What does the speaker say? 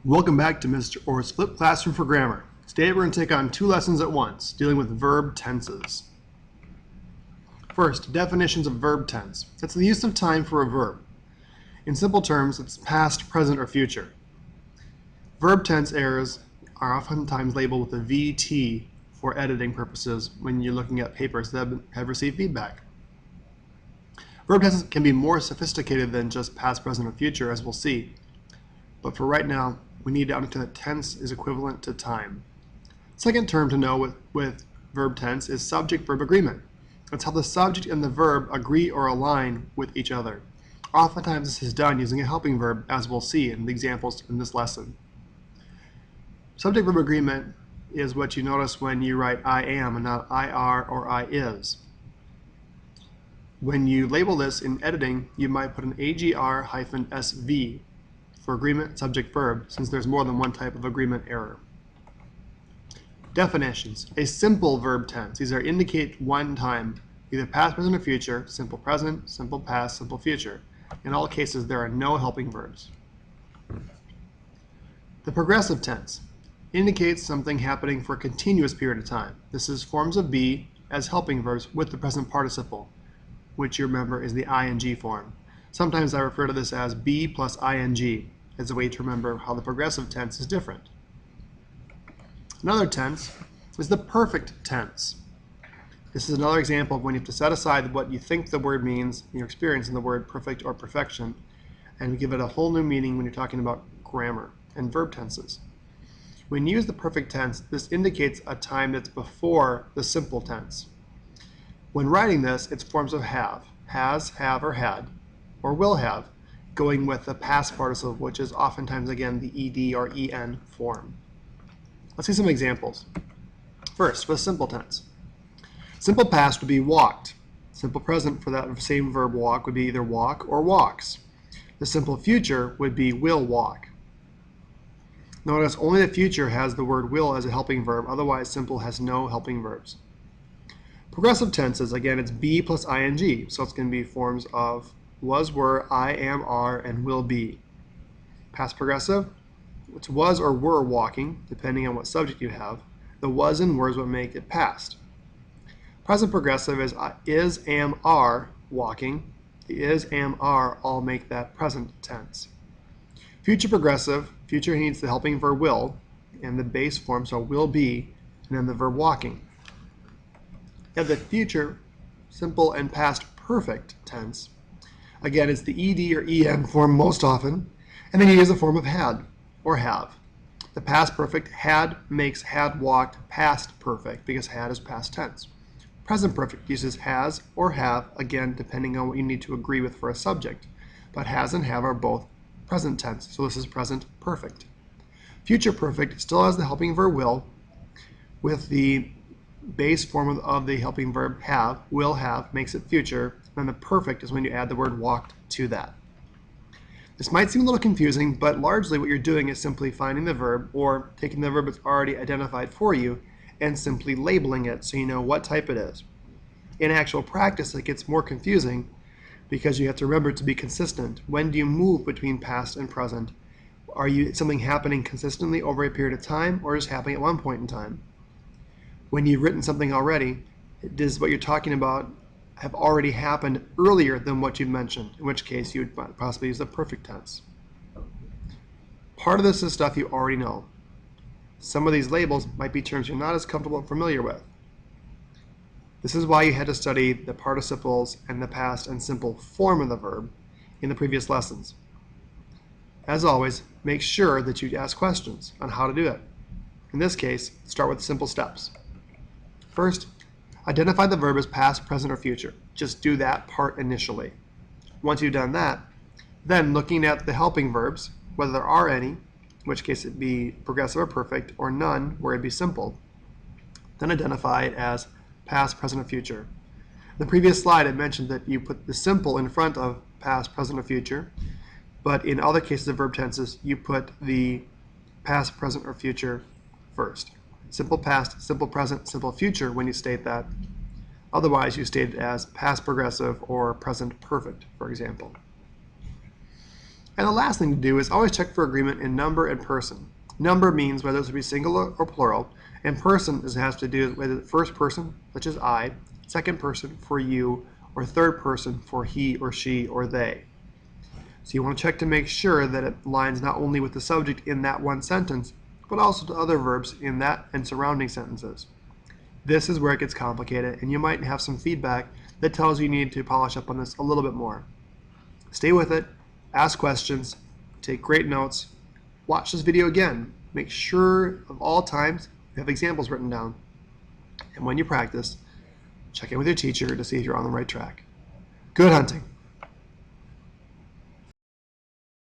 Welcome back to Mr. Orth's Flipped Classroom for Grammar. Today we're going to take on two lessons at once, dealing with verb tenses. First, definitions of verb tense. It's the use of time for a verb. In simple terms, it's past, present, or future. Verb tense errors are oftentimes labeled with a VT for editing purposes when you're looking at papers that have received feedback. Verb tenses can be more sophisticated than just past, present, or future, as we'll see. But for right now, we need to understand that tense is equivalent to time. Second term to know with verb tense is subject-verb agreement. It's how the subject and the verb agree or align with each other. Oftentimes this is done using a helping verb, as we'll see in the examples in this lesson. Subject-verb agreement is what you notice when you write I am and not I are or I is. When you label this in editing, you might put an AGR-SV for agreement, subject, verb, since there's more than one type of agreement error. Definitions. A simple verb tense. These are indicate one time, either past, present, or future, simple present, simple past, simple future. In all cases, there are no helping verbs. The progressive tense indicates something happening for a continuous period of time. This is forms of be as helping verbs with the present participle, which you remember is the ing form. Sometimes I refer to this as be plus ing as a way to remember how the progressive tense is different. Another tense is the perfect tense. This is another example of when you have to set aside what you think the word means in your experience in the word perfect or perfection, and we give it a whole new meaning when you're talking about grammar and verb tenses. When you use the perfect tense, this indicates a time that's before the simple tense. When writing this, it's forms of have, has, have, or had, or will have, going with the past participle, which is oftentimes, again, the ed or en form. Let's see some examples. First, for the simple tense. Simple past would be walked. Simple present for that same verb walk would be either walk or walks. The simple future would be will walk. Notice only the future has the word will as a helping verb, otherwise simple has no helping verbs. Progressive tenses, again, it's be plus ing, so it's going to be forms of was, were, I am, are, and will be. Past progressive, it's was or were walking, depending on what subject you have. The was and were is what make it past. Present progressive is, am, are walking. The is, am, are all make that present tense. Future progressive, future needs the helping verb will, and the base form, so will be, and then the verb walking. You have the future, simple, and past perfect tense. Again, it's the ed or en form most often, and then you use the form of had or have. The past perfect, had makes had walked past perfect because had is past tense. Present perfect uses has or have, again, depending on what you need to agree with for a subject, but has and have are both present tense, so this is present perfect. Future perfect still has the helping verb will with the base form of the helping verb have, will have, makes it future, and the perfect is when you add the word walked to that. This might seem a little confusing, but largely what you're doing is simply finding the verb or taking the verb that's already identified for you and simply labeling it so you know what type it is. In actual practice, it gets more confusing because you have to remember to be consistent. When do you move between past and present? Are you something happening consistently over a period of time or just happening at one point in time? When you've written something already, does what you're talking about have already happened earlier than what you've mentioned, in which case you would possibly use the perfect tense. Part of this is stuff you already know. Some of these labels might be terms you're not as comfortable and familiar with. This is why you had to study the participles and the past and simple form of the verb in the previous lessons. As always, make sure that you ask questions on how to do it. In this case, start with simple steps. First, identify the verb as past, present, or future. Just do that part initially. Once you've done that, then looking at the helping verbs, whether there are any, in which case it'd be progressive or perfect, or none, where it'd be simple, then identify it as past, present, or future. In the previous slide, I mentioned that you put the simple in front of past, present, or future, but in other cases of verb tenses, you put the past, present, or future first. Simple past, simple present, simple future when you state that. Otherwise, you state it as past progressive or present perfect, for example. And the last thing to do is always check for agreement in number and person. Number means whether this would be singular or plural, and person has to do with the first person, such as I, second person for you, or third person for he or she or they. So you want to check to make sure that it aligns not only with the subject in that one sentence, but also to other verbs in that and surrounding sentences. This is where it gets complicated, and you might have some feedback that tells you need to polish up on this a little bit more. Stay with it, ask questions, take great notes, watch this video again. Make sure of all times you have examples written down. And when you practice, check in with your teacher to see if you're on the right track. Good hunting!